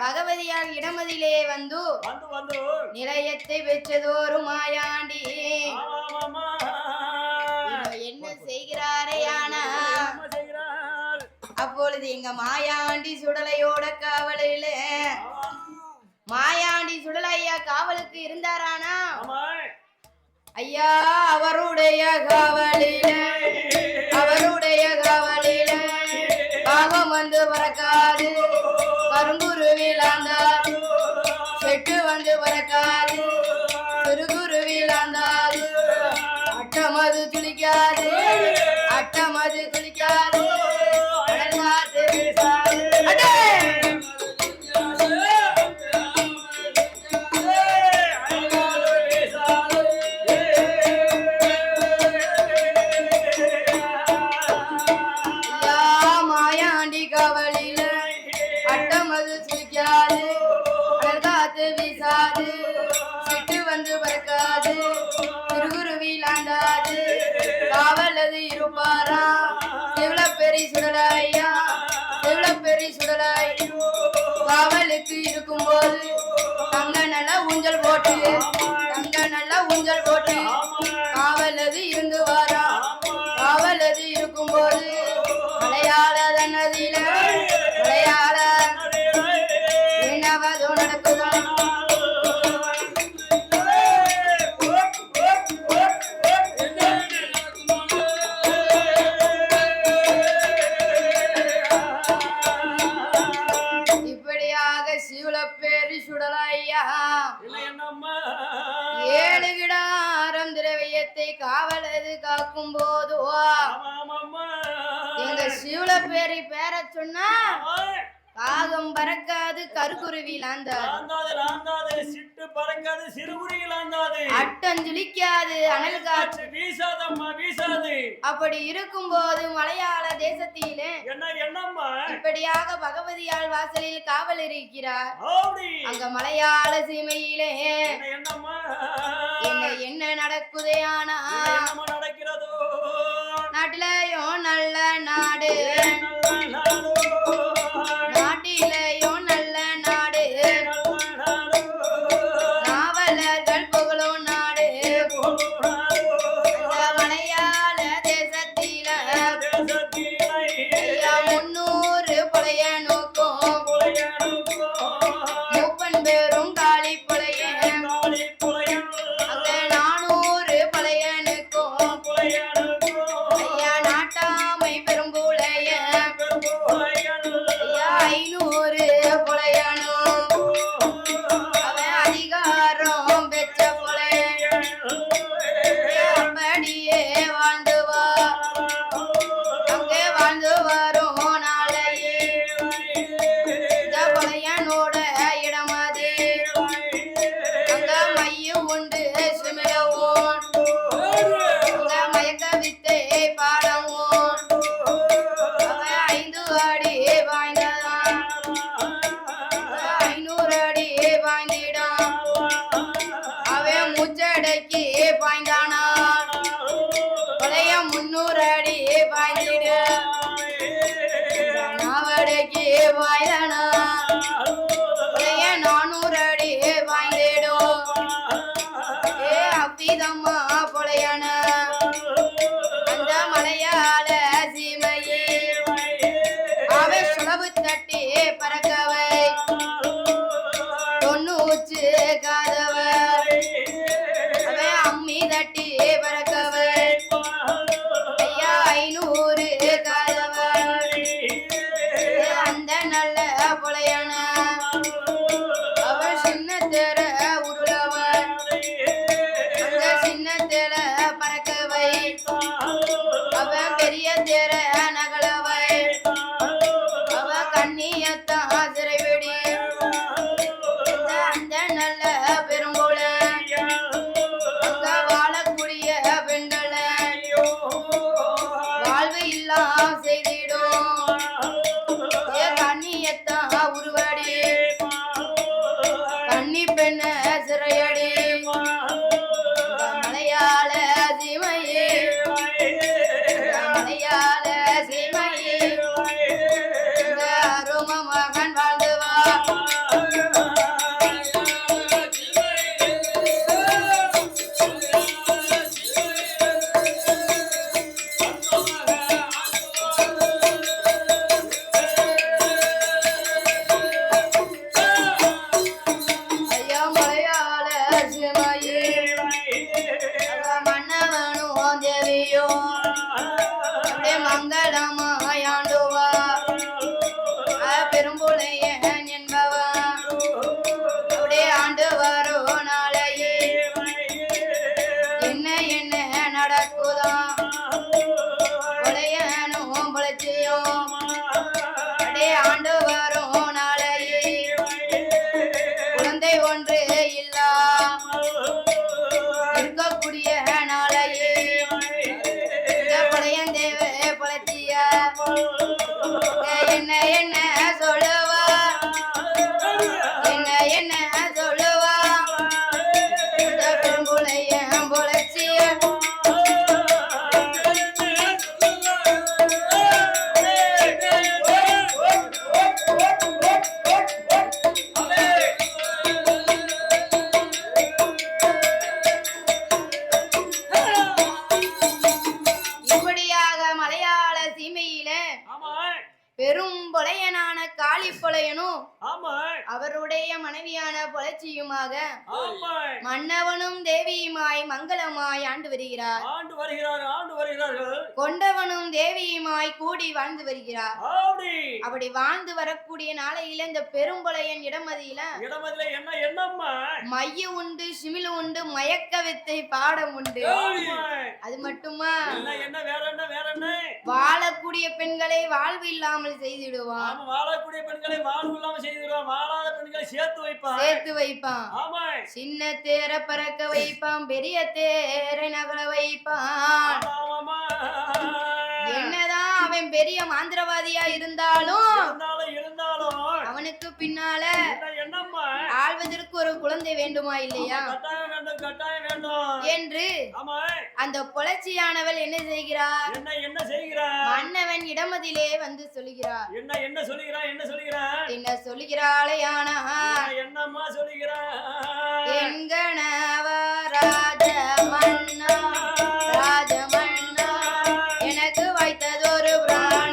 பகவதியால் இடமதிலே வந்து நிலையத்தை பெற்றதோரு மாயாண்டி என்ன செய்கிறாரையானா அப்பொழுது எங்க மாயாண்டி சுடலையோட காவலில மாயாண்டி சுடலை ஐயா காவலுக்கு இருந்தாரானா ஐயா அவருடைய காவலில பாகம் வந்து பறக்காது கருங்குருவிலாந்தாது செட்டு வந்து பறக்காது சிறுகுருவிலாந்தாது அட்டமது துளிக்காது காவலது இருப்பாரா பெரிய சுடலையா காவலுக்கு இருக்கும் போது தங்க நல்லா ஊஞ்சல் போட்டு காவலது இருந்து வாரா காவலது இருக்கும் போது மலையாள நதியில என்னவதோ நடக்குதான் ஏழு கிடாரம் திரவியத்தை காவலது காக்கும் போது எங்க சிவல பேரை பேர சொன்னா காகம் பறக்காது கருக்குருவிலாந்தாது சிட்டு பறக்காது சிறுகுருவிலாந்தாது அட்டஞ்சுளிக்காது அனல் காற்று வீசாது அப்படி இருக்கும் போது மலையாள தேசத்திலே என்னம்மா இப்படியாக பகவதியால் வாசலில் காவல் இருக்கிறார் அங்க மலையாள சீமையிலே என்ன நடக்குதே ஆனா நடக்கிறதோ நாட்டிலையும் நல்ல நாடு நாட்டிலையும் நல்ல நாடு நாவலர்கள் புகழும் நாடு மலையாள தேசத்தில 300 புலைய நோக்கும் மூப்பன் பேரும் காளி புலைய அங்க 400 புலையனுக்கும் ஐயா நாட்டாமை பெரும் புலைய ஐயா 500 புலையனும் அவன் அதிகாரம் பெற்ற புலைய அப்படியே வாழ்ந்து வா அங்கே வாழ்ந்து வரும் நாளையே இந்த புலையனோட இடமதி அங்க மையம் உண்டு சுமிழவும் அங்க மயக்க வித்தை பாடவும் அவன் 5 அடி வாய்ந்ததான் 500 அடி வாய்ந்திடான் அவன் மூச்சடைக்கு பாய்ந்தானா பழைய 300 அடி பாய்ந்திட நாவடைக்கு பாய்ந்தானா பழைய 400 அடி பாய்ந்திடும் அப்பிதம்மா பொழையன அந்த மலையாள சீமையே அவை சுளவு தட்டி பறக்கவை தொண்ணூச்சு காதவர் அவை அம்மி தட்டி பறக்கவை ஐயா 500 காதவர் அந்த நல்ல பொழையன அவள் சின்ன தேர உருளவர் அந்த சின்ன தேர பறக்கவை அவன் பெரிய தேர நகலவை அவ கண்ணியத்தான் சிறைவிடி அந்த நல்ல பெரும்புல அங்க வாழக்கூடிய பெண்கள வாழ்வு இல்லா செய்திடும் கண்ணியத்தான் உருவடி ஆமா அவருடைய மனைவியான புலச்சியுமாக ஆமா மன்னவனும் தேவியுமாய் மங்களமாய் ஆண்டு வருகிறார். ஆண்டு வருகிறார்கள் கொண்டவனும் தேவியுமாய் கூடி வாழ்ந்து வருகிறார். அப்படி வாழ்ந்து வரக்கூடிய நாளையில இந்த பெரும்பளையன் இடமதியில என்னம்மா மைய உண்டு, சிமிழ் உண்டு, மயக்க வித்தை பாடம் உண்டு. அது மட்டுமா என்ன வேற என்ன வாழக்கூடிய பெண்களை வாழ்வு இல்லாமல் செய்திடுவான். வாழக்கூடிய பெண்களை வாழ்வு இல்லாமல் செய்திடுவான். வாழாத பெண்களை சேர்த்து வைப்பான். சின்ன தேர பறக்க வைப்பான், பெரிய தேரை நகர வைப்பான். என்னதான் அவன் பெரிய மாந்திரவாதியா இருந்தாலும் அவனுக்கு பின்னால ஆள்வதற்கு ஒரு குழந்தை வேண்டுமா இல்லையா என்று அந்த புலச்சியானவள் என்ன செய்கிறார்? மன்னவன் இடமதிலே வந்து சொல்லுகிறார். என்ன சொல்லுகிறாளே? ஆனா என்னம்மா சொல்லுகிறார்? எங்கனவ ராஜ மன்னா, ராஜ மன்னா, எனக்கு வைத்ததொரு பிராண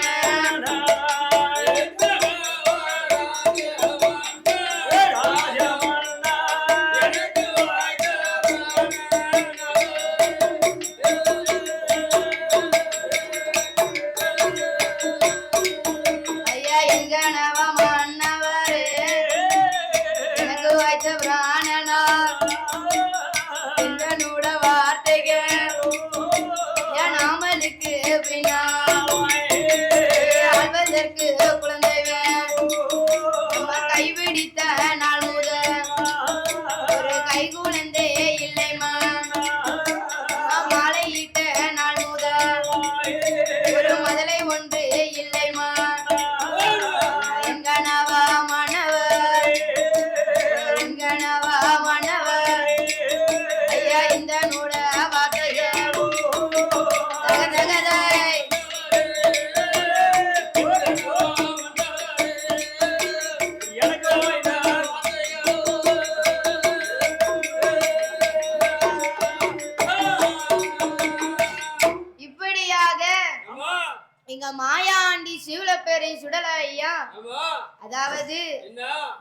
மாயாண்டி சிவலப்பேரை சுடல ஐயா. அதாவது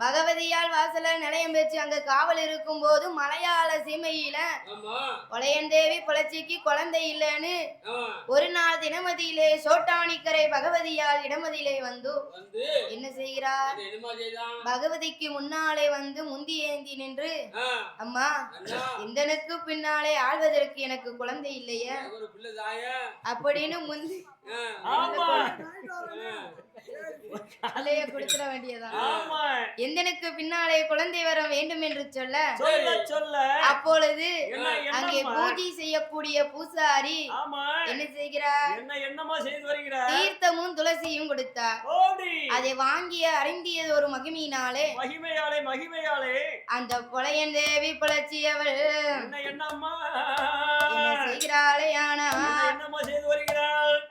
பகவதியால் வாசல நிலையம் பெற்று அங்க காவல் இருக்கும் போது மலையாள சீமையில ஒளையன் தேவி புலச்சிக்கு குழந்தை இல்லைன்னு ஒரு நாள் தினமதியிலே சோட்டானிக்கரை பகவதியால் இடமதியிலே வந்து என்ன செய்கிறார்? பகவதிக்கு முன்னாலே வந்து முந்தி ஏந்தி நின்று, அம்மா இந்தனுக்கு பின்னாலே ஆள்வதற்கு எனக்கு குழந்தை இல்லையே அப்படின்னு முந்தி கொடுத்துட வேண்டியதான். எந்தனுக்கு பின்னாலே குழந்தை வர வேண்டும் என்று சொல்ல அப்பொழுது அங்கே பூஜை செய்யக்கூடிய பூசாரி என்ன செய்கிறார்? தீர்த்தமும் துளசியும் கொடுத்தார். அதை வாங்கிய அறிந்தியது ஒரு மகிமையினாலே அந்த புலையன் தேவி புலச்சியவள் என்ன செய்கிறாளே? ஆனா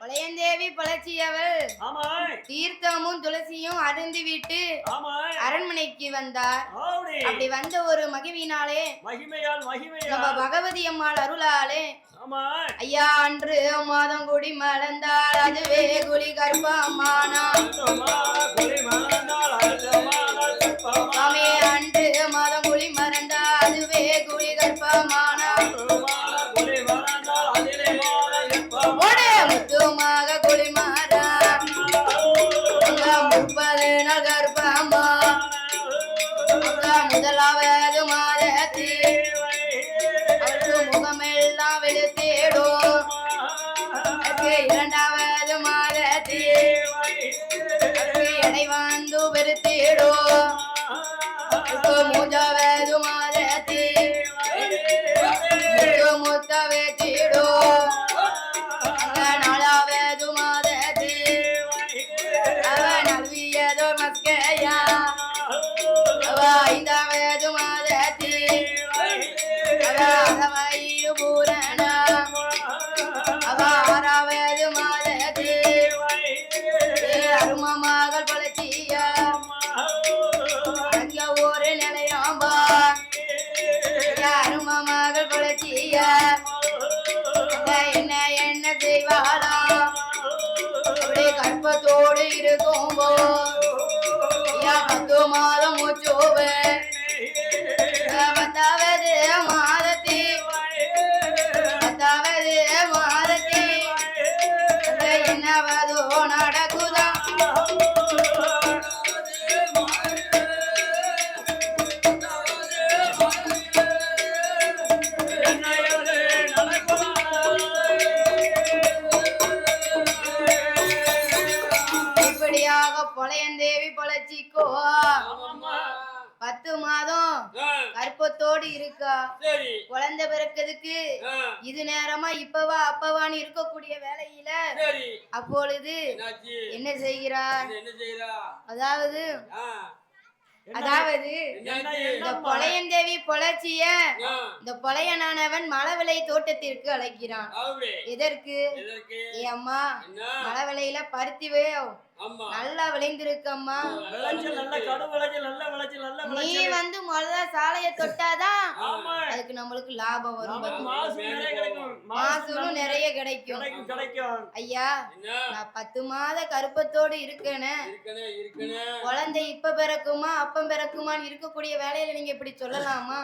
புலையன் தேவி புலச்சியவள் தீர்த்தமும் துளசியும் அருந்து விட்டு அரண்மனைக்கு வந்தார். அப்படி வந்த ஒரு மகிமையினாலே நம்ம பகவதி அம்மாள் அருளாலே ஐயா அன்று மாதம் குடி மலர்ந்தாள் அதுவே குலி கர்ப்பமானா அன்று மாதம் குழி மறந்தா அதுவே குழி கர்ப்பமானா முத்துமாக குழி மாறா 30 நாள் கர்ப்பமா முதலாவது மாதத்தில் அவருக்கு முகமெல்லாம் வெளுத்தேடும். இரண்டாவது மாதத்தில் எடை வந்து வெறுத்தேடும். மூன்றாவது மாதத்தில் முத்த வெட்டிடும். நாலாவது மாதத்தில் அவன் நல்வியதோ மஸ்கையா. ஐந்தாவது மாதத்தில் அவ பூரணா. அவ ஆறாவது மாதத்தில் அரும மகள் பழச்சியா அங்க ஒரு நிலையாம்பா. அரும மகள் பழச்சியா என்ன என்ன செய்வாளா? அப்படி கற்பத்தோடு இருக்கும் போ 10 மாதம் மூச்சோவே 10வது மாதத்தில் 10வது மாதத்தில் என்னவதோ நடக்குதா இப்படியாக பொலையந்தேவி பொழைச்சிக்கோ 10 மாதம் கற்பத்தோடு இருக்கா குழந்தை பிறக்கிறதுக்கு இது நேரமா இப்பவா அப்பவான்னு இருக்கக்கூடிய வேலையில அப்பொழுது என்ன செய்கிறார் அதாவது இந்த பொலையந்தேவி பொழச்சிய இந்த பொலையனானவன் மலவிளை தோட்டத்திற்கு அழைக்கிறான் எதற்கு அம்மா மலவிளையில பருத்திவே நல்லா விளைந்திருக்கம்மா நீ வந்து முதல்ல சாலைய தொட்டாதான் அதுக்கு நம்மளுக்கு லாபம் வரும் மாசூலும் நிறைய கிடைக்கும் ஐயா நான் 10 மாத கருப்பத்தோடு இருக்கேன்னு குழந்தை இப்ப பிறக்குமா அப்பம் பிறக்குமான்னு இருக்கக்கூடிய வேலையில நீங்க இப்படி சொல்லலாமா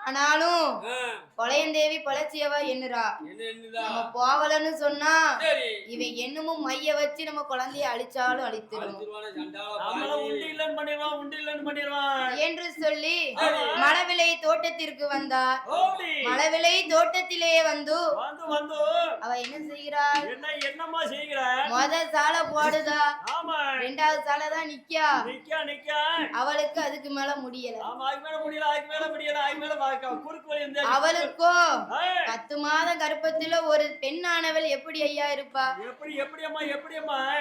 ஆனாலும் பொலையந்தேவி பொழைச்சியவா என்னரா நம்ம போகலன்னு சொன்னா இவன் என்னமும் மைய வச்சு நம்ம குழந்தைய அழிச்சாலும் அழித்திடும் என்று சொல்லி மலவிளை தோட்டத்திற்கு வந்தார் மலவிளை தோட்டத்திலே வந்து அவ என்ன செய்கிறார் முத சாலை போடுதா 2வது சாலை தான் நிக்கா அவளுக்கு அதுக்கு மேல முடியல அவளுக்கோ 10 மாதம் கர்ப்பத்துல ஒரு பெண்ணானவள் எப்படி ஐயா இருப்பா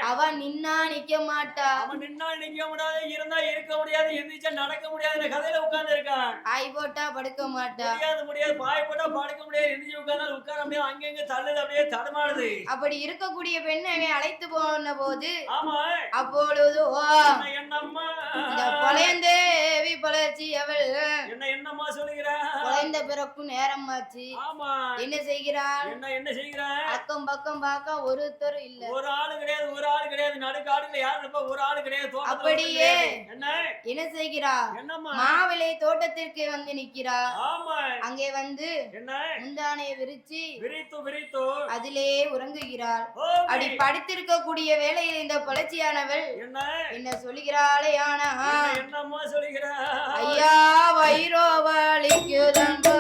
அவ நின்னா நிக்க மாட்டா இருந்தா இருக்க முடியாது எந்திரிச்சா நடக்க முடியாது கதையில உட்கார்ந்து இருக்கான் ஆய் போட்டா படுக்க மாட்டா முடியாது பாய் போட்டா படுக்க முடியாது எந்திரிச்சு உட்கார்ந்தா உட்கார முடியாது அங்கங்க தள்ளுது அப்படியே தடுமாறுது அப்படி இருக்கக்கூடிய பெண்ணை அழைத்து போன போது அப்பொழுது என்னம்மா இந்த பொலையந்தேவி பொழைச்சி அவள் என்னம்மா சொல்லுகிற குழந்த பிறக்கும் நேரமாச்சு என்ன செய்கிறாள் என்ன செய்கிறாள் அக்கம் பக்கம் பார்க்க ஒருத்தரும் இல்ல ஒரு ஆளு கிடையாது நடுக்காடுல யாரு இருப்பா ஒரு ஆளு கிடையாது அப்படியே என்ன செய்கிறா மாவிளை தோட்டத்திற்கு வந்து நிக்கிறா அங்கே வந்து முந்தானையை விரித்து அதிலே உறங்குகிறாள் அப்படி படுத்திருக்க கூடிய வேளையில் இந்த பொழைச்சியானவள் என்ன சொல்லுகிறாளே ஆனா ஐயா வைரோவாளிக்கு தண்டோ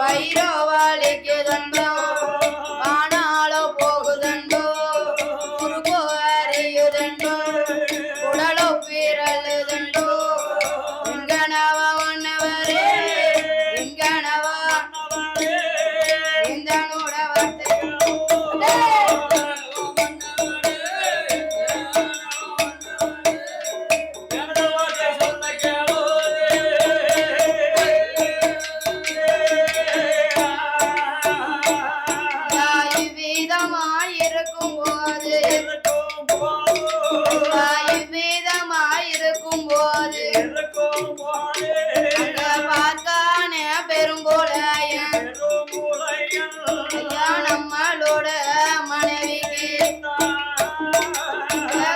வைரோவாளிக்கு தண்டோ ஆனாலோ போகுதண்டோ குறுக்கோ அறியுதண்டோ உடலோ பீரலுதண்டோ எங்கனவா ஒன்னவரே எங்கனவா இந்த நோட வார்த்தை நம்மளோட மனைவிக்கு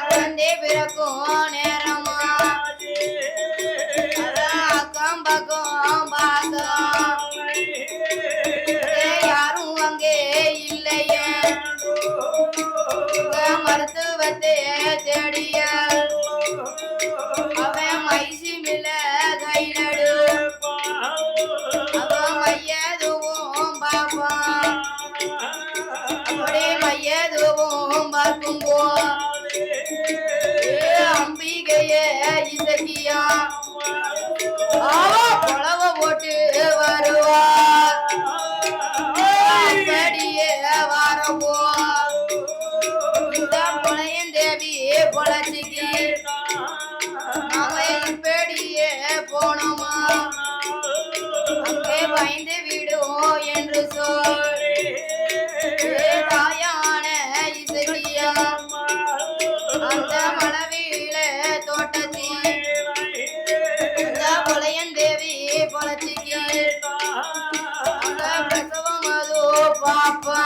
குழந்தை பிறக்கும் நேரமா அக்கம் பக்கம் பார்த்தோம் யாரும் அங்கே இல்லையே மருத்துவத்தை தேடிய அவன் மைசி மில்ல கை நடு அவன் மையதுவும் பார்ப்பான் அப்படியே மையதுவும் பார்க்கும் போ அம்பிகையே இசக்கியா புலவ போட்டு வருவார் அப்படியே வரப்போ இந்த பொலையந்தேவி பொழைச்சிக்கு அவன் இப்படியே போனோமா அங்கே பயந்து விடும் என்று சொல் தாயான இசையா அந்த மலவில தோட்டத்தில் இந்த பொலையந்தேவி பொழைச்சிக்கு அந்த பிரசவம் அது பாப்பா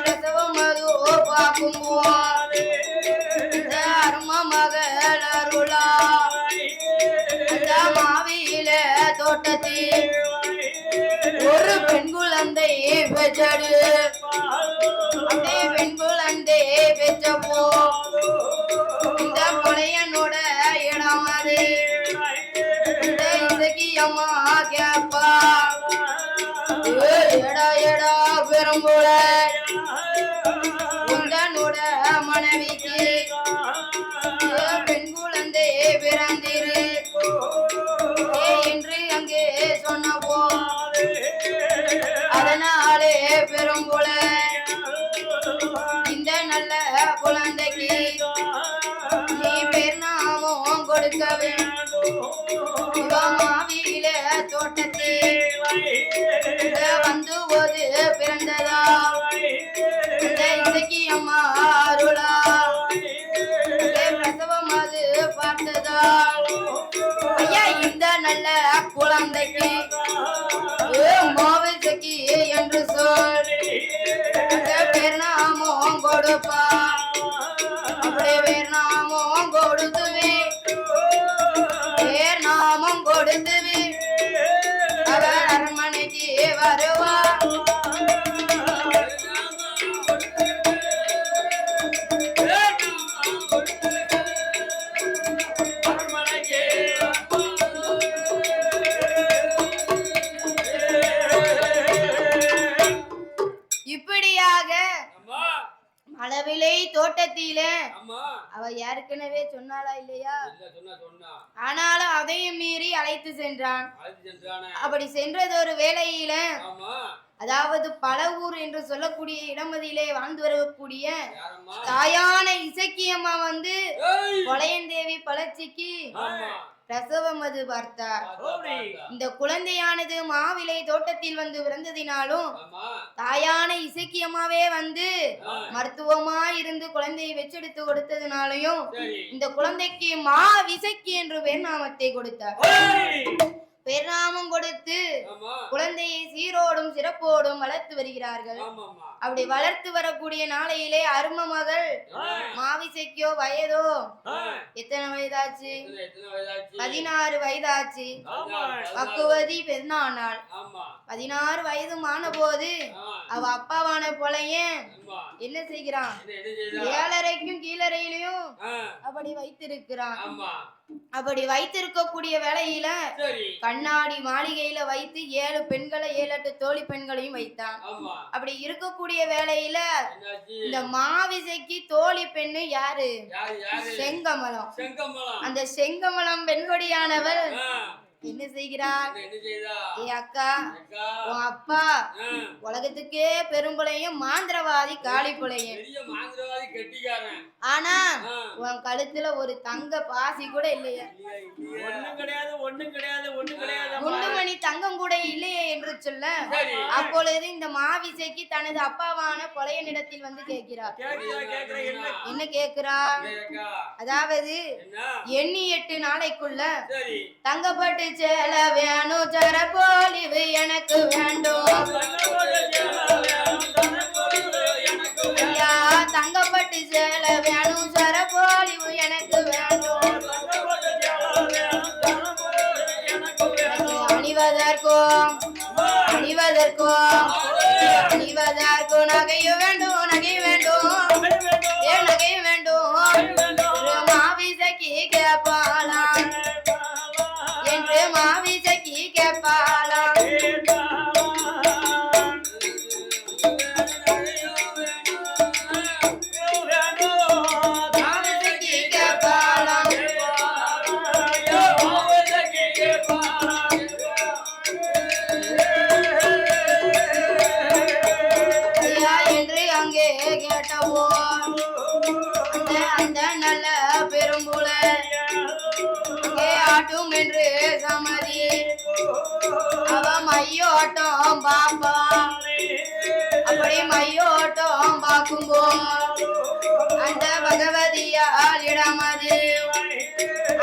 பிரசவம் அது பார்க்கும் தோட்டத்தில் ஒரு பெண் குழந்தை பெற்றடு. அந்த பெண் குழந்தை பெற்றப்போ இந்த பழையனோட இடம் அது. இந்த இசைக்கு அம்மா கேப்பா, எடா எடா பெரும்போல உந்தனோட மனைவிக்கு பெண் குழந்தை பிறந்திரு என்று அங்கே சொன்னப்போ அதனாலே பெரும்போல இந்த நல்ல குழந்தைக்கு நீ பேர் நாமம் கொடுக்க வேண்டும். மாவில தோட்டத்தில் வந்து போது பிறந்ததா இந்த இசைக்கு அம்மா அருளா பிரசவம் அது பார்த்ததா. ஐயா இந்த நல்ல குழந்தைக்கு மாவிசைக்கு என்று சொல்லி பேர் நாமம் கொடுப்பா. அப்படியே பேர் நாமம் கொடுத்துவே, பேர் நாமம் கொடுத்துவே அவர் அரண்மனைக்கு வருவா. இப்படியாக மலவிலை தோட்டத்தில அவ ஏற்கனவே சொன்னாளா இல்லையா? ஆனாலும் அதையும் மீறி அழைத்து சென்றான். அப்படி சென்றது ஒரு வேளையில, அதாவது பலவூர் என்று சொல்லக்கூடிய இடமதியிலே வாழ்ந்து வரக்கூடிய தாயான இசக்கியம்மா வந்து கொலையந்தேவி பழச்சிக்கு பிரசவம் அது பார்த்தார். இந்த குழந்தையானது மாவிலை தோட்டத்தில் வந்து பிறந்ததினாலும் தாயான இசக்கியம்மாவே வந்து மருத்துவமா இருந்து குழந்தையை வெச்செடுத்து கொடுத்ததுனாலையும் இந்த குழந்தைக்கு மா விசக்கி என்று பேர் நாமத்தை கொடுத்தார். பேர்நாமம் கொடுத்து குழந்தையை சீரோடும் சிறப்போடும் வளர்த்து வருகிறார்கள். அப்படி வளர்த்து வரக்கூடிய நாளையிலே அரும மகள் மாவிசைக்கோ வயதோ எத்தனை வயதாச்சு? 16 வயதாச்சு. பக்குவதி பெருநாள் 16 வயதுமான போது அவ அப்பாவான போலையன் என்ன செய்கிறான்? 7:30க்கும் கீழறையிலையும் அப்படி வைத்திருக்கிறான். அப்படி வைத்திருக்கக்கூடிய வேளையில கண்ணாடி மாளிகையில வைத்து 7 பெண்களை 7-8 தோழி பெண்களையும் வைத்தான். அப்படி இருக்கக்கூடிய வேளையில இந்த மாவிசைக்கு தோழி பெண்ணு யாரு? செங்கமலம். அந்த செங்கமலம் பெண்கொடியானவள் என்ன செய்கிறார்? ஏ அக்கா, உன் அப்பா உலகத்துக்கே பெரும்புலையும் மாந்திரவாதி காளிப்புலையும். ஆனா உன் கழுத்துல ஒரு தங்க பாசி கூட இல்லையா? குண்டுமணி தங்கம் கூட இல்லையே என்று சொல்ல, அப்பொழுது இந்த மாவிசைக்கு தனது அப்பாவான கொலையனிடத்தில் வந்து கேட்கிறார். என்ன கேட்கிறார்? அதாவது எண்ணி 8 நாளைக்குள்ள தங்கப்பட்டு சேல வேணும், சரப்போலிவு எனக்கு வேண்டும். ஐயா தங்கப்பட்டு சேல வேணும், சரப்போலிவு எனக்கு வேண்டும். அணிவதற்கும் நகையும் வேண்டும், நகை வேண்டும், ஏன் நகை வேண்டும். மாவிசைக்கு கேட்பாளாம் என்று மாவிசைக்கு கேட்பாளாம். மாவிசைக்கு கேட்பாளாம். என்று அங்கே கேட்டவோ அந்த நல்ல பெரும்புல ஆட்டும் என்று சமதி அவ மையோட்டம் பாப்பா. அப்படி மையோட்டம் பார்க்கும்போ அந்த பகவதியால் இடமதி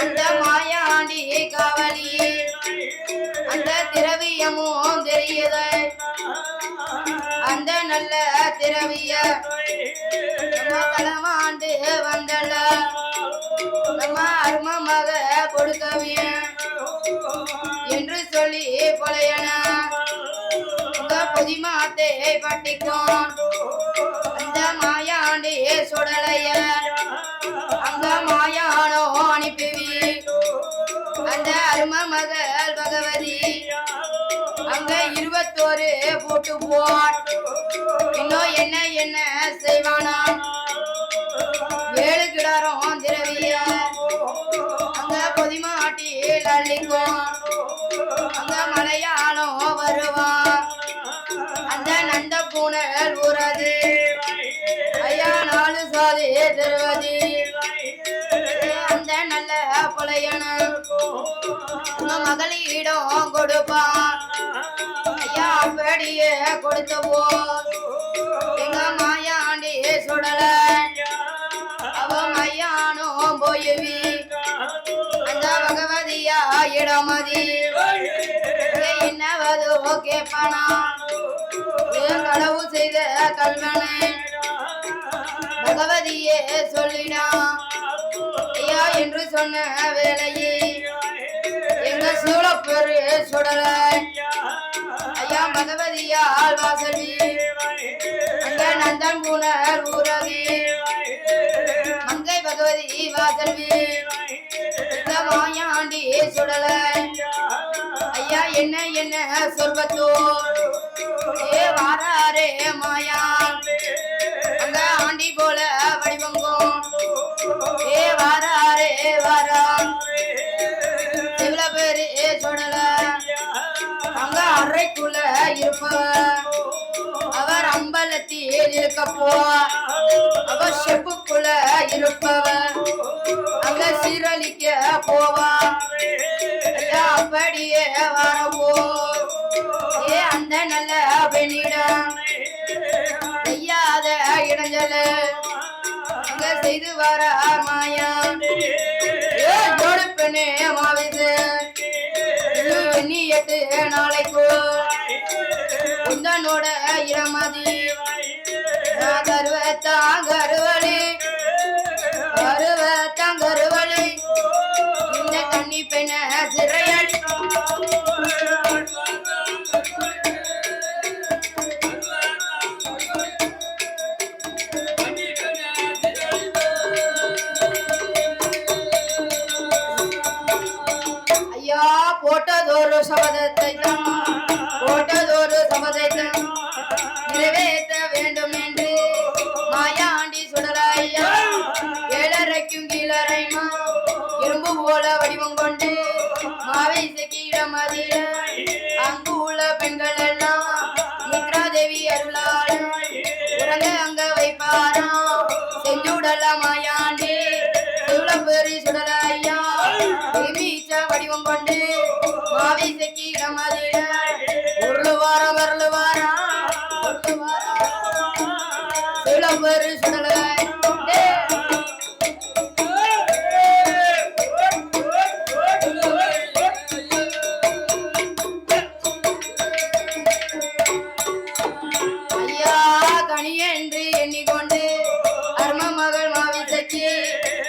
அந்த மாயாண்டி காவலி அந்த திரவியமும் தெரியுது. அந்த நல்ல திரவிய களமாண்டு வந்தல நம்ம அரும மக கொடுக்கவே என்று சொல்லி பொலையன புதிமாத்தே பட்டிக்கும் அந்த மாயாண்டி சுடலைய அங்க மாயானோ அனுப்பிவி அந்த அரும மகள் பகவதி அங்க 21 போட்டு போட் இன்னும் என்ன என்ன செய்வானா 7 கிடாரம் திரவிய அங்க பொதிமாட்டில் அள்ளிக்கும் அங்க மலையானோ வருவான் அந்த நந்த பூனல் ஊரது ஐயா 4 சாதி திருவதி அந்த நல்ல புலையன மகளிடம் கொடுப்பான் ஐயா அப்படியே கொடுத்தவோ எங்க மாயாண்டி சுடல அவ மையானோ போயுவி அந்த பகவதியா இடமதி என்னவதோ கேப்பானா களவு செய்த கல்வனை பகவதியே சொல்லினான் ஐயா என்று சொன்ன வேலையே எங்க சூழப்பெரு சுடல ஐயா பகவதியால் வாசவி அங்க நந்தன் புனர் ஊரவி மங்கை பகவதி வாசவி இந்த மாயாண்டி சுடல ஐயா என்ன என்ன சொல்வத்தோ ஏ வாராரே மாயா அங்க ஆண்டி போல வடிவங்கும் ஏ வாராரே வாரான் இவ்வளோ பேரு சுடல அங்க அறைக்குள்ள இருப்பவர் அவர் அம்பலத்தில் இருக்கப்போ அவர் செப்புக்குள்ள இருப்பவர் அங்க சீரழிக்க போவா அப்படியே வரவோ ஏ அந்த நல்ல பெண்ணிடம் செய்யாத இடைஞ்சல அங்க செய்து வர மாயா ஜோடு பெண்ணே மாவிது எண்ணி 8 நாளைக்கு உந்தனோட இரமதி கருவத்தாங்கருவலி கருவத்தாங்கருவலி இந்த கன்னி பெண்ண சிறையடி ஐயா போட்டதொரு சபதத்தை நிறைவேற்ற வேண்டும் என்று மாயாண்டி சுடலையா 7:30க்கும் கீழரைமா இரும்பு போல வடிவம் கொண்டு மாவை செக்கிடம் அதில அங்கு உள்ள பெண்கள் எல்லாம் நித்ரா தேவி அருளாள் உடனே அங்க வைப்பாராம் செஞ்சுடல மாயாண்டி பெரி சுடலையா மீச்ச வடிவம் கொண்டு மாவை செக்கிடம் அதில உருளுவாரம் வரலுவாரா பெரு சுடலை ஐயா கனியென்று எண்ணிக்கொண்டு அரும மகள் மாவிசைக்கு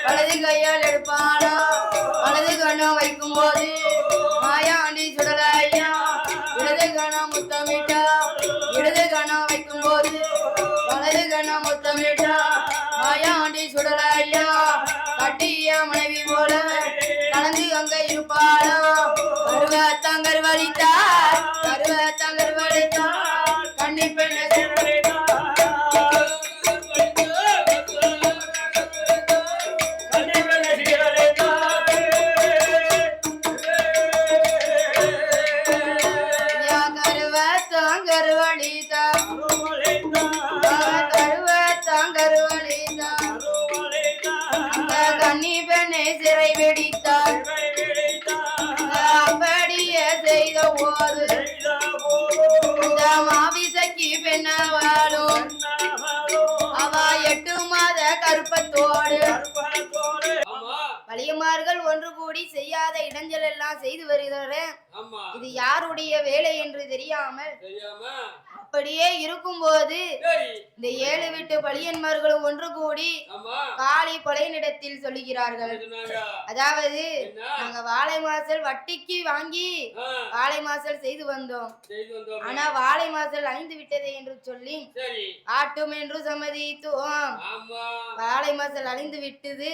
வலது கையால் எடுப்பானா வலது கணம் வைக்கும் போது மாயாண்டி சுடலை ஐயா இடது கணம் முத்தமிட்டா இடது கணம் வைக்கும் போது வலது கணம் முத்தமிட்டா மாயாண்டி சுடலை ஐயா கட்டிய மனைவி போல கலந்து அங்க இருப்பாளா கருவத்தங்கர் வலித்தார் கருவத்தங்கர் வலித்தார் கண்ணி பெண்ண கண்ணி பெண்ணை சிறை வெடித்தார் அப்படியே செய்த போது அந்த மாவிசைக்கு பெண்ணாவாலும் அவ 8 மாத கருப்பத்தோடு வலியமார்கள் ஒன்று கூடி செய்யாத இடைஞ்சல் எல்லாம் செய்து வருகிறேன். இது யாருடைய வேலை என்று தெரியாமல் அப்படியே இருக்கும்போது சரி இந்த 7 வீட்டு பழியன்மார்களும் ஒன்று கூடி ஆமா காளி கொலையினிடத்தில் சொல்லுகிறார்கள். சொன்னாங்க அதாவது என்ன நாங்க வாழை மாசல் வட்டிக்கு வாங்கி வாழை மாசல் செய்து வந்தோம். செய்து வந்தோம் ஆனா வாழை மாசல் அழிந்து விட்டது என்று சொல்லி சரி ஆட்டும் என்று சம்மதித்தோம். ஆமா வாழை மாசல் அழிந்து விட்டது,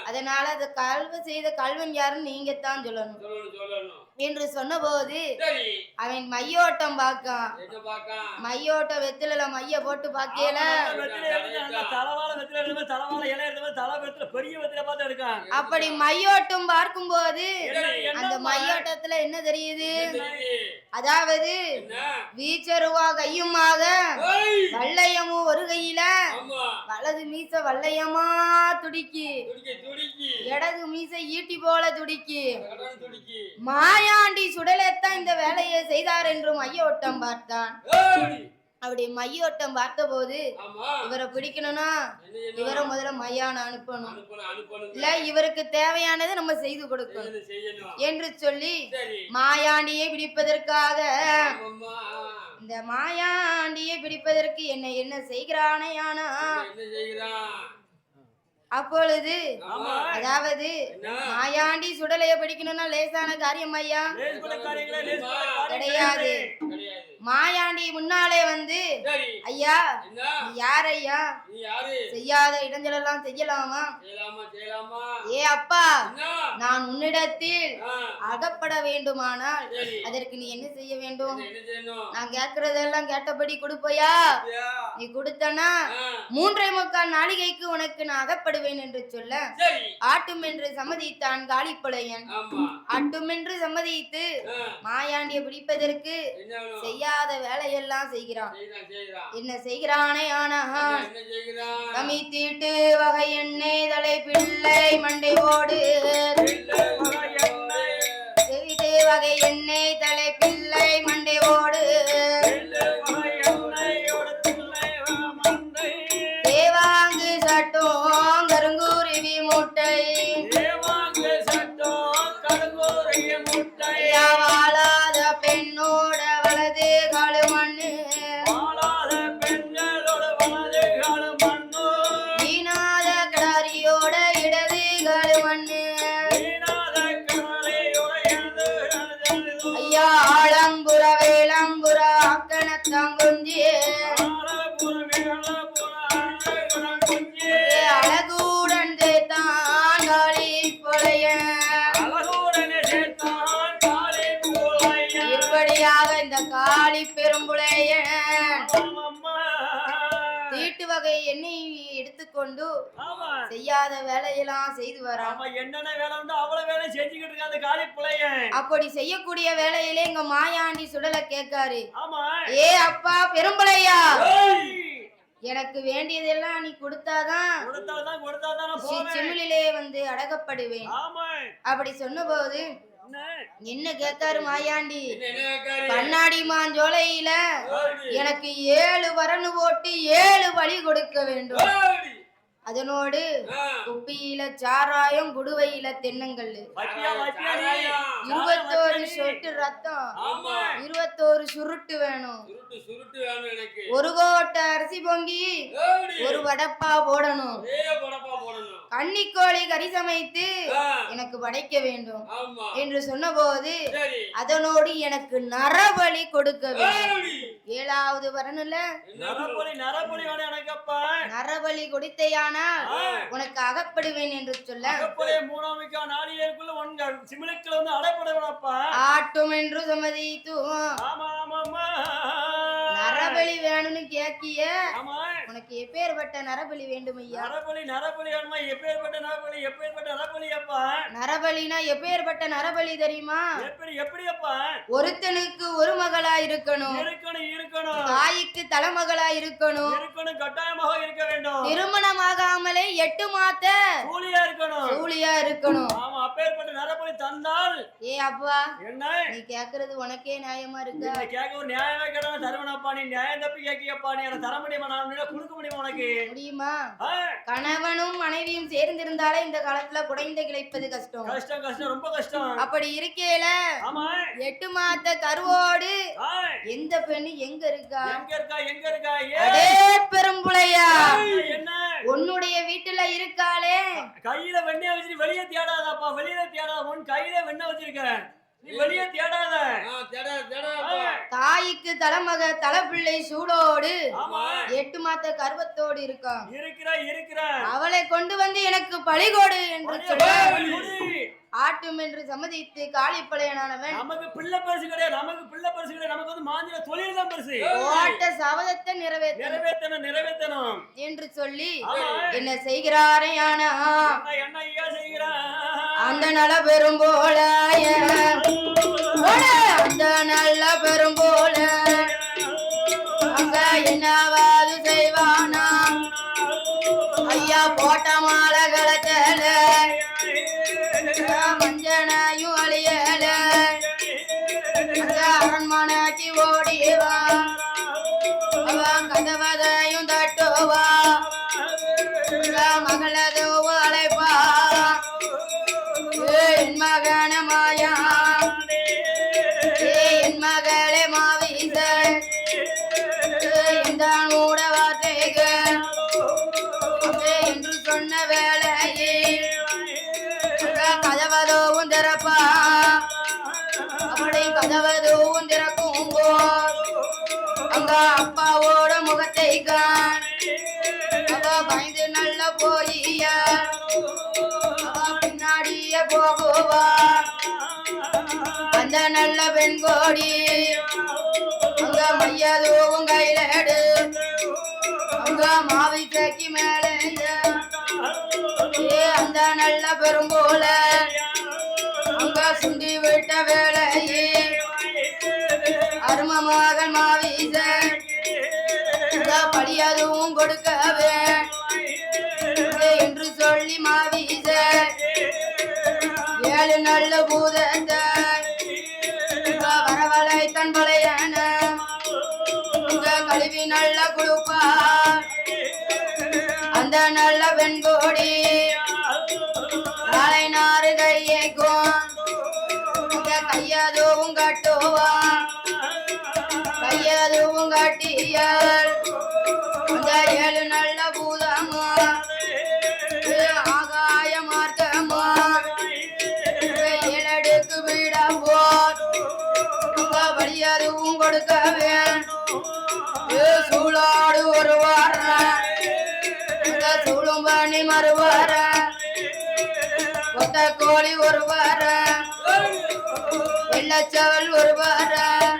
அதனால அதை செய்த கல்வன் யாருன்னு நீங்க தான் சொல்லணும் சொல்லணும் சொல்லணும் என்று சொன்னபோது சரி அவன் மையோட்டம் பார்க்கான். என்ன பாக்கான் மையோட்டம் வெத்தில மைய போட்டு பாக்கல. வெத்தில எடுத்து தலவாழ வெத்தில எடுத்து தலவாழ இலை எடுத்து தலை வெத்தில பெரிய வெத்தில பார்த்து எடுக்கான். அப்படி மையோட்டம் பார்க்கும்போது என்ன அந்த மையோட்டத்துல என்ன தெரியுது? சரி அதாவது என்ன வீச்சருவா கையுமாக ஏய் வல்லையமும் ஒரு கையில ஆமா வலது மீச வல்லையமா துடிக்கி, துடிக்கி துடிக்கி இடது மீச ஈட்டி போல துடிக்கி. கடன் துடிக்கி மாயாண்டி சுடலைத்தான் இந்த வேலையை செய்தார் என்று மையோட்டம் பார்த்தான். ஏய் அப்படி மையோட்டம் பார்த்த போது ஆமா இவரை பிடிக்கணும்னா என்ன இவரை முதல்ல மையான அனுப்பணும், அனுப்பணும் அனுப்பணும் இல்ல இவருக்கு தேவையானதை நம்ம செய்து கொடுக்கணும் செய்யணும் செய்யணும் என்று சொல்லி சரி மாயாண்டியை பிடிப்பதற்காக அம்மா இந்த மாயாண்டியை பிடிப்பதற்கு என்ன செய்கிறானே ஆனா என்ன செய்கிறான் அப்பொழுது ஆமா அதாவது என்ன மாயாண்டி சுடலைய பிடிக்கணும்னா லேசான காரியம் ஐயா லேஸ் பண்ண காரியங்களே லேஸ் பண்ண காரியம் கிடையாது. கிடையாது மாயாண்டி முன்னாலே வந்து சரி ஐயா என்ன நீ யார் ஐயா, நீ யாரு செய்யாத இடைஞ்சலெல்லாம் செய்யலாமா? செய்யலாமா செய்யலாமா ஏ அப்பா, என்ன நான் உன்னிடத்தில் ஆ, அகப்பட வேண்டுமானால் சரி அதற்கு நீ என்ன செய்ய வேண்டும்? என்ன செய்யணும் நான் கேட்கறதெல்லாம் கேட்டபடி கொடுப்பையா? அப்படியா? நீ கொடுத்தனா ஆ, 3.25 நாளிகைக்கு உனக்கு நான் அகப்படுவேன் என்று சொல்ல சரி ஆட்டும் என்று சம்மதித்தான் காளிப்புலையன். ஆமா ஆட்டும் என்று சம்மதித்து ஆ, மாயாண்டியை பிடிப்பதற்கு என்ன வேணும்? செய்யாத வேலையெல்லாம் செய்கிறான். செய்கிறான் செய்கிறான் என்ன செய்கிறானே ஆனா என்ன செய்கிறான் கமித்தீட்டு வகை எண்ணெய் தலை பிள்ளை மண்டை ஓடு செய்து வகை எண்ணெய் தலை பிள்ளை மண்டை ஓடு தேவாங்கு சட்டம் கருங்குருவி முட்டை வாழாத பெண்ணோட வலது காலு மண்ணு வீணாத கடாரியோட இடது காலு மண்ணு ஐயா ஆலம்புர வேலம்புர அக்கணத்தாங்குஞ்சி அழகுடன் தேத்தான் காளி பொழைய. இப்படியாக இந்த காளி பெரும்புளைய தீட்டு வகை எண்ணெய் எடுத்துக்கொண்டு செய்யாத வேலையெல்லாம் செய்து வரான். என்னென்ன வேலை உண்டோ அவ்வளவு வேலை செஞ்சுக்கிட்டு இருக்க அந்த காளி புள்ளையன். அப்படி செய்யக்கூடிய வேலையிலே எங்க மாயாண்டி சுடலை கேட்காரு. ஆமா ஏ அப்பா பெரும்புளையா, ஏய், எனக்கு வேண்டியதெல்லாம் நீ கொடுத்தாதான் கொடுத்தாதான் நான் போவேன். சிமிழிலே வந்து அடக்கப்படுவேன். ஆமா அப்படி சொன்னபோது என்ன என்ன கேட்காரு மாயாண்டி? என்ன கேட்காரு? கண்ணாடி மாஞ்சோலையில ஓடி, எனக்கு 7 வரனு போட்டு 7 பலி கொடுக்க வேண்டும். ஓடி. அதனோடு ஆ, குப்பியில சாராயம் குடுவையில தென்னங்கல்லு வட்டியா வட்டியா நீ? 21 சொட்டு ரத்தம் ஆமா 21 சுருட்டு வேணும். சுருட்டு சுருட்டு வேணும் எனக்கு 1 கோட்டை அரிசி பொங்கி ஓடி. 1 வடப்பா போடணும். ஒரே படப்பா போடணும் கன்னிக்கோழி கறி சமைத்து ஆ, எனக்கு படைக்க வேண்டும் ஆமா என்று சொன்னபோது சரி அதனோடு எனக்கு நரபலி கொடுக்க வேண்டும். ஓடி. 7வது வரணுல நரபலி வேணும் எனக்கு அப்பா. நரபலி கொடுத்தையானால் ஆ. உனக்கு அகப்படுவேன் என்று சொல்ல அகப்படைய 3 நாளிலேக்குள்ள உங்க சிமிழுக்குள்ள வந்து அடைப்படவேணப்பா. ஆட்டும் என்று சம்மதித்து ஆமா ஆமாமா நரபலி வேணும்னு கேக்கிய ஆமா உனக்கு எப்பேற்பட்ட நரபலி வேண்டும் ஐயா? நரபலி வேணுமா? எப்பேற்பட்ட நரபலி அப்பா? நரபலினா எப்பேற்பட்ட நரபலி தெரியுமா? எப்படி அப்பா? ஒருத்தனுக்கு ஒரு மகளா இருக்கணும், இருக்கணும் தாய்க்கு தலைமகளா இருக்கணும், கட்டாயமாக இருக்க வேண்டும். திருமணமாகாமலே 8 மாத கூலியா இருக்கணும். சூழியா இருக்கணும். ஆமா அப்பேற்பட்ட நரபலி தந்தால் ஏ அப்பா என்ன நீ கேக்குறது உனக்கே நியாயமா இருக்கா? நீ கேட்க ஒரு நியாயமா கேட்டா தருவனப்பா. நீ நியாயம் தப்பி கேட்கியப்பா. நீ எனக்கு தர முடியுமா? நான் கொடுக்க முடியுமா உனக்கு? முடியுமா? ஆ, கணவனும் மனைவியும் சேர்ந்திருந்தாலே இந்த காலத்துல குழந்தை கிடைப்பது கஷ்டம். கஷ்டம் கஷ்டம் ரொம்ப கஷ்டம். அப்படி இருக்கையில ஆமா 8 மாத கருவோடு ஆ, எந்த பெண்ணு எங்க இருக்கா? எங்க இருக்கா எங்க இருக்கா? அடே பெரும்புளையா, என்ன உன்னுடைய வீட்டுல இருக்காளே. கையில வெண்ணெய் வச்சு வெளியே தேடாதப்பா. வெளியில தேடாத. உன் கையில வெண்ணெய் வச்சிருக்க. நீ வெளியே தேடாத. தாய்க்கு தலைமக தலைப்பிள்ளை சூடோடு ஆமா 8 மாத கர்வத்தோடு இருக்கான். இருக்கிற அவளை கொண்டு வந்து எனக்கு பழிகோடு என்று சொல்லி ஆட்டும் என்று சம்மதித்து காளிப்பழையனானவன் நமக்கு பிள்ளை பரிசு கிடையாது. நமக்கு வந்து மாநில தொழில் தான் பரிசு. ஓட்ட சபதத்தை நிறைவேற்றணும் என்று சொல்லி என்ன செய்கிறாரே ஆனா என்ன ஐயா செய்கிறான்? அந்த நல பெரும் போல அந்த நல்ல பெரும் போல அங்க என்னவாது செய்வானா ஐயா போட்ட மாலை கலத்தல மஞ்சனையும் அழியல அந்த அரண்மனைக்கு ஓடிவா அவன் கதவதையும் தட்டுவா மகளதோ அழைப்பா என் மகன மாயா என் மகளே மாவீச இந்த மூட வார்த்தைகள் என்று சொன்ன வேளையே கதவதோவும் திறப்பா அப்படி கதவதோவும் திறக்கும் அங்க அப்பாவோட முகத்தை காண் அவ பயந்து நல்ல போயியா பின்னாடியே போகுவா அந்த நல்ல பெண் கோடி அங்க மையதோவும் கையில எடு அங்க மாவி தேக்கி மேலே அந்த நல்ல பெரும்போல அங்க சுண்டி விட்ட வேலையே அரும மகன் மாவீச படியதும் கொடுக்கவே என்று சொல்லி மாவீச 7 நல்ல பூதத்தை வரவளை தன் பழையன கழுவி நல்ல குழுப்பா அந்த நல்ல பெண்கோடி நாளை நாறு கையேக்கும் கையதுவும் கட்டுவா கையதுவும் கட்டியால் அந்த 7 நல்ல பூதமா ஆகாய மார்க்கமா 7 அடுக்கு வீடா போர் வழியதுவும் கொடுக்கவே சூழாடு ஒரு வாரம் சூழும் பண்ணி மறுவார கொத்த கோழி ஒரு வாரம் வெள்ளச்சவல் ஒரு வாரம்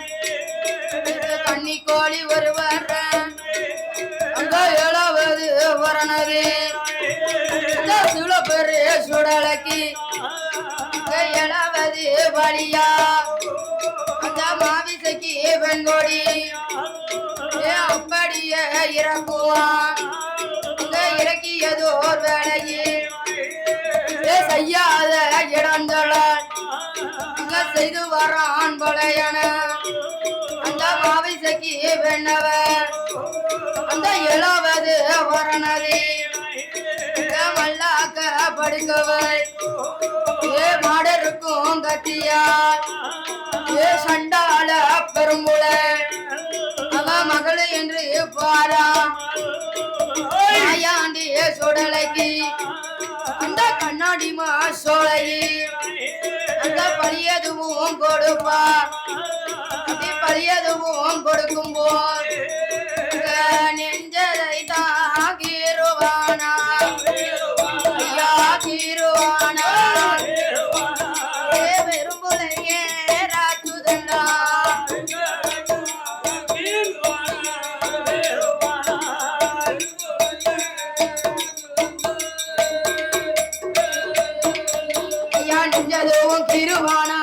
கன்னி கோழி ஒரு வாரம் அங்க 7வது வரணது சுழப்பெரு சுடலைக்கு 7வது வழியா அந்த மாவிசைக்கு பெண்கொடி அப்படியே இறக்குவான் இறக்கியதோர் வேலையே செய்யாத இடந்தளான் செய்து வரான் பழையன அந்த மாவிசைக்கு வெண்ணவர் அந்த 7வது வரணது மல்லாக்க படுக்கவை மாடருக்கும் கத்தியா சண்டால பெரும்புல அவ மகளு என்று பாரா மாயாண்டி சுடலைக்கு அந்த கண்ணாடி மா சோழகி அந்த பழியதுவும் கொடுப்பா பழியதுவும் கொடுக்கும் போது நெஞ்சதை தாகிருவானா ஐயா கீருவானா பெரும்புலையே ராஜுதண்டா ஐயா நெஞ்சதுவும் கிருவானா